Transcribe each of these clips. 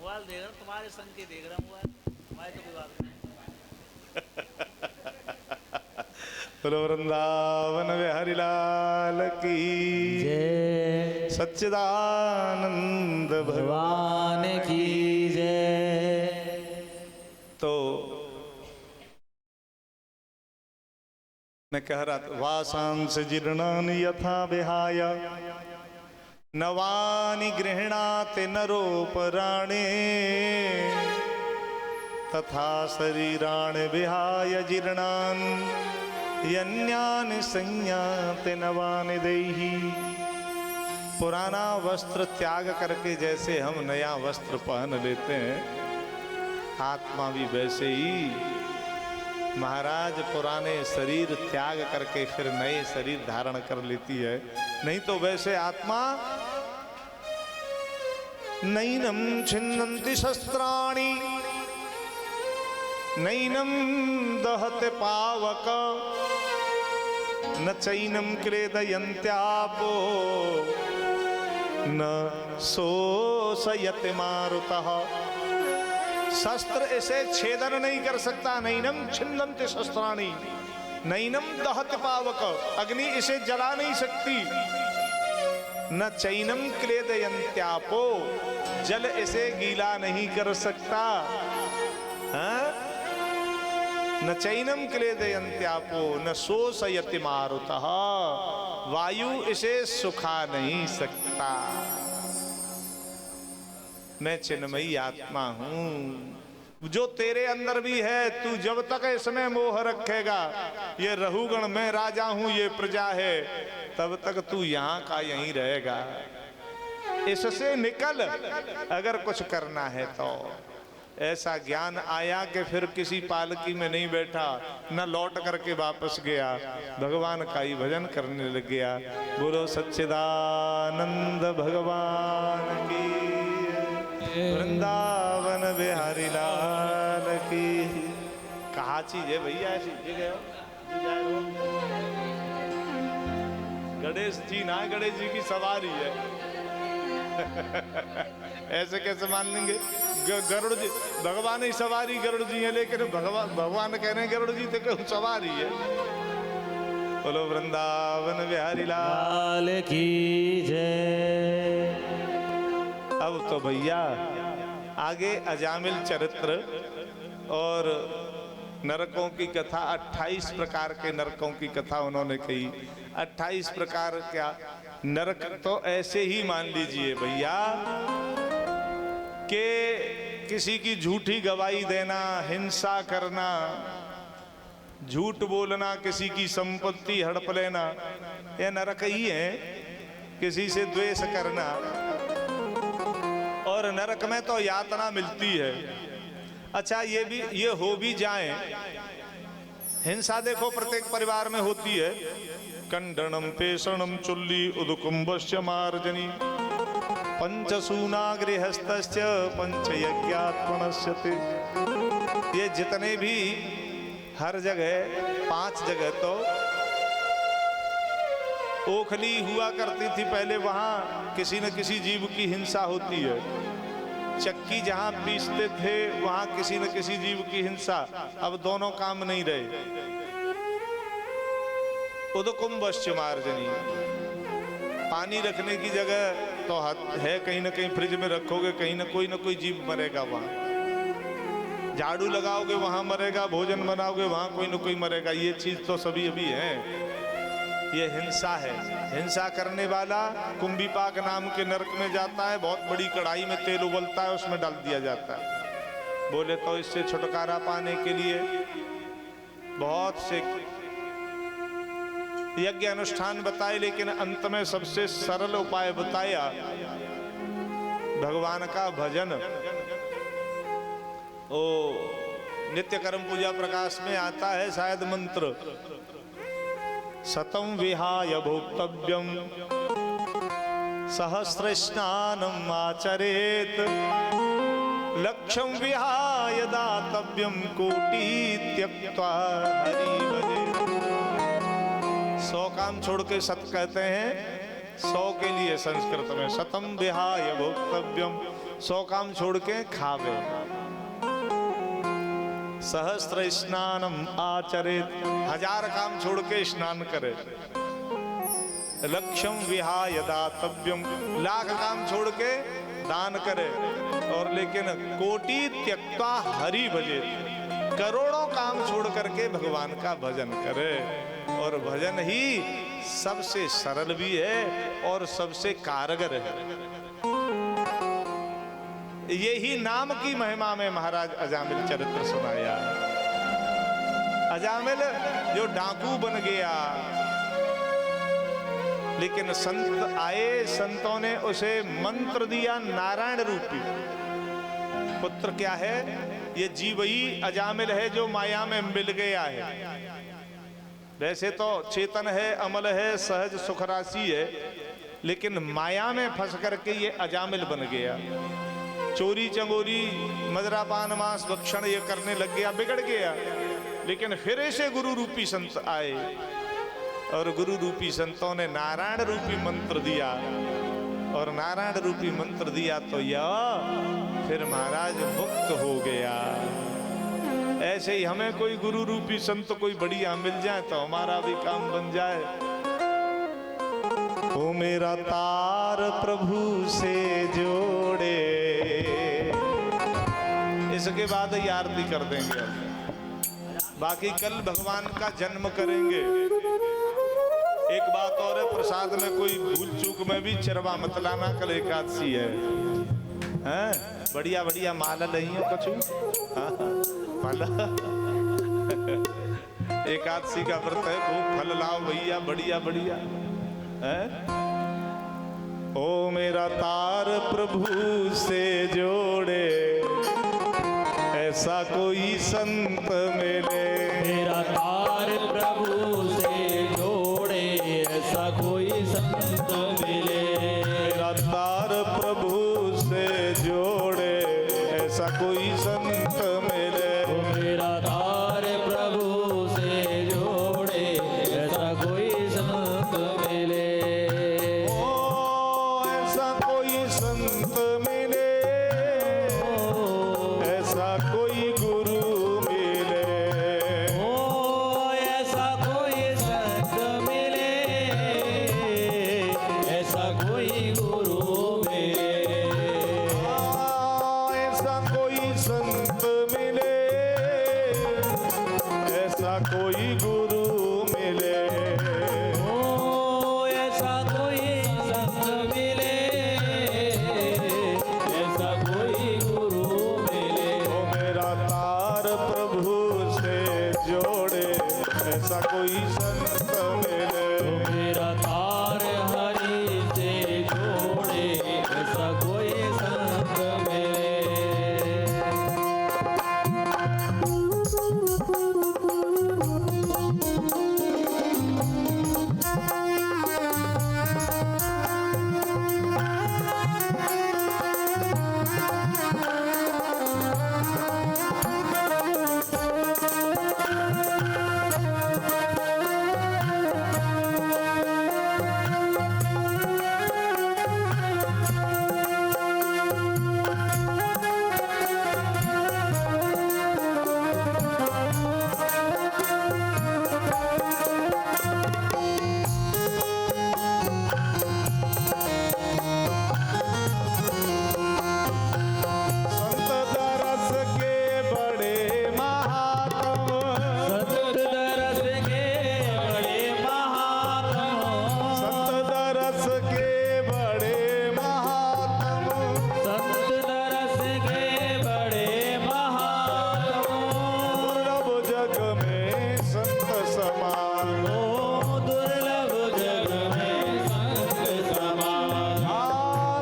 Mobile देख रहा हूँ, तुम्हारे संग के देख रहा हूँ मोबाइल, हमारी तो कोई बात नहीं। बोलो वृंदावन बिहारी लाल की जय, सच्चिदानंद भगवान की जय। तो मैं कह रहा था, वासांस जीर्णानि यथा विहाय नवानि गृह्णाति नरोपराणे तथा शरीराणि विहाय जीर्णान् यन्यानि संज्ञाते नवानि देहि। पुराना वस्त्र त्याग करके जैसे हम नया वस्त्र पहन लेते हैं, आत्मा भी वैसे ही महाराज पुराने शरीर त्याग करके फिर नए शरीर धारण कर लेती है। नहीं तो वैसे आत्मा नैनम छिन्नन्ति शस्त्राणि नैनम दहते पावक न चैनम क्लेदयन्त्यापो न शोषयते मारुतः। शस्त्र इसे छेदन नहीं कर सकता। नैनम छिन्नन्ति शस्त्राणि नैनम दहते पावक, अग्नि इसे जला नहीं सकती। न चैनम क्लेदयन्त्यापो, जल इसे गीला नहीं कर सकता। हाँ? न चैनम क्लेदयन्त्यापो न शोषयति मारुतः, वायु इसे सुखा नहीं सकता। मैं चिन्मयी आत्मा हूं, जो तेरे अंदर भी है। तू जब तक इसमें मोह रखेगा, ये रहुगण मैं राजा हूं ये प्रजा है, तब तक तू यहां का यहीं रहेगा। इससे निकल अगर कुछ करना है तो। ऐसा ज्ञान आया कि फिर किसी पालकी में नहीं बैठा, न लौट करके वापस गया, भगवान का ही भजन करने लग गया। बोलो सच्चिदानंद भगवान की, वृंदावन बिहारी लाल की। कहा चीज है भैया ऐसी जगह हो? गणेश जी ना, गणेश जी की सवारी है। ऐसे कैसे मान लेंगे? गरुड़ जी भगवान ही सवारी गरुड़ जी है, लेकिन भगवान कह रहे हैं गरुड़ जी तो क्यों सवारी है। बोलो वृंदावन बिहारी लाल की जय। अब तो भैया आगे अजामिल चरित्र और नरकों की कथा, 28 प्रकार के नरकों की कथा उन्होंने कही। 28 प्रकार क्या नरक तो ऐसे ही मान लीजिए भैया कि किसी की झूठी गवाही देना, हिंसा करना, झूठ बोलना, किसी की संपत्ति हड़प लेना, ये नरक ही है। किसी से द्वेष करना, और नरक में तो यातना मिलती है। अच्छा ये हो भी जाए, हिंसा देखो प्रत्येक परिवार में होती है। कंडनम पेषणम चुल्ली उदकुंभस्य मार्जनी पंचसूना गृहस्थस्य पंचयज्ञात्मनस्य ते। ये जितने भी हर जगह 5 जगह तो ओखली हुआ करती थी पहले, वहां किसी न किसी जीव की हिंसा होती है। चक्की जहां पीसते थे वहां किसी न किसी जीव की हिंसा। अब दोनों काम नहीं रहे। उदकुंभस्य मार्जनी, पानी रखने की जगह तो है, कहीं ना कहीं फ्रिज में रखोगे, कहीं ना कोई जीव मरेगा वहां। झाड़ू लगाओगे वहां मरेगा, भोजन बनाओगे वहां कोई ना कोई मरेगा। ये चीज तो सभी अभी है। ये हिंसा है। हिंसा करने वाला कुंभीपाक नाम के नरक में जाता है। बहुत बड़ी कढ़ाई में तेल उबलता है, उसमें डाल दिया जाता है। बोले तो इससे छुटकारा पाने के लिए बहुत से यज्ञ अनुष्ठान बताए, लेकिन अंत में सबसे सरल उपाय बताया भगवान का भजन। ओ नित्य कर्म पूजा प्रकाश में आता है शायद मंत्र, शतम विहाय भोक्तव्यम सहस्र स्नानम आचरेत लक्ष्यम विहाय दातव्यम कोटि त्यक्त्वा हरि भजे। 100 काम छोड़ के सत कहते हैं, 100 के लिए संस्कृत में शतम विहाय भोक्तव्यम। 100 काम छोड़ के खावे। सहस्त्र स्नानम आचरेत, 1000 काम छोड़ के स्नान करे। लक्ष्यम विहाय दातव्यम, 1,00,000 काम छोड़ के दान करे। और लेकिन कोटि त्यक्ता हरि भजे, करोड़ों काम छोड़ करके भगवान का भजन करे। और भजन ही सबसे सरल भी है और सबसे कारगर है। यही नाम की महिमा में महाराज अजामिल चरित्र सुनाया। अजामिल जो डाकू बन गया, लेकिन संत आए, संतों ने उसे मंत्र दिया नारायण रूपी। पुत्र क्या है? ये जीव ही अजामिल है जो माया में मिल गया है। वैसे तो चेतन है, अमल है, सहज सुख राशि है, लेकिन माया में फंस करके ये अजामिल बन गया। चोरी चंगोरी मदरापान मांस भक्षण ये करने लग गया, बिगड़ गया। लेकिन फिर ऐसे गुरु रूपी संत आए और गुरु रूपी संतों ने नारायण रूपी मंत्र दिया। और नारायण रूपी मंत्र दिया तो यह फिर महाराज मुक्त हो गया। ऐसे ही हमें कोई गुरु रूपी संत कोई बढ़िया मिल जाए तो हमारा भी काम बन जाए। ओ मेरा तार प्रभु से जोड़े, इसके बाद ही आरती कर देंगे। बाकी कल भगवान का जन्म करेंगे। एक बात और है, प्रसाद में कोई भूल चूक में भी चिरवा मत लाना, कल एकादशी है। हैं? बढ़िया बढ़िया माला नहीं हो कछु? माला एकादशी का व्रत है, खूब फल लाओ भैया, बढ़िया बढ़िया है। ओ मेरा तार प्रभु से जोड़े, ऐसा कोई संत मिले। मेरा तार प्रभु से जोड़े, ऐसा कोई संत मिले। मेरा तार प्रभु से जोड़े, ऐसा कोई संत मिले। मेरा तार प्रभु से जोड़े, ऐसा कोई संत मिले। ओ ऐसा कोई संत मिले, ऐसा कोई गुरु मिले। ओ ऐसा कोई संत मिले, ऐसा कोई गुरु मिले। ऐसा कोई संत मिले, ऐसा कोई गुरु मिले। ओ ऐसा कोई संत मिले, ऐसा कोई गुरु मिले। ओ मेरा तार प्रभु से जोड़े, ऐसा कोई संत मिले। मेरा तार हरि से जोड़े, ऐसा कोई संत मिले। संत दरस के बड़े महात्म, संत दरस के बड़े महात्म, संत दरस के बड़े महात्म। संत दरस के बड़े महात्म। दुर्लभ जग में संत समान, ओ दुर्लभ जग में संत समान।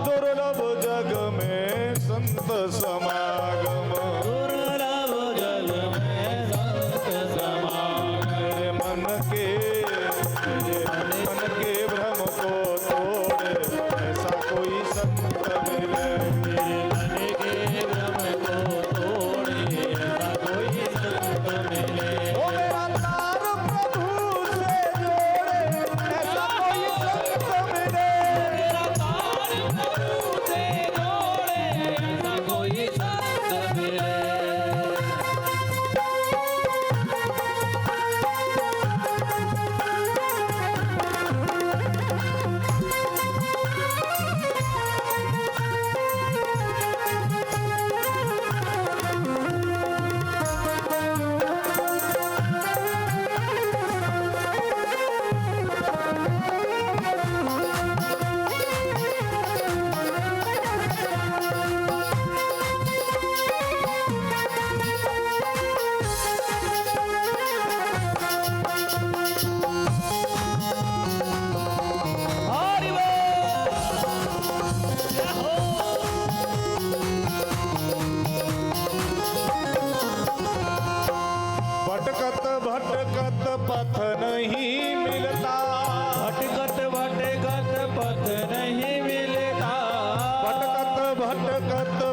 दुर्लभ जग में संत समागम। दुर्लभ जग में संत समान। मेरे मन के भ्रम को तोड़े, ऐसा कोई संत मिले। मेरे मन के भ्रम को तोड़े, ऐसा कोई संत मिले। ओ मेरा तार प्रभु से जोड़े, ऐसा कोई संत मिले। मेरा तार प्रभु से जोड़े, पथ नहीं मिलता, भटकत भटकत पथ नहीं मिलता, भटकत भटकत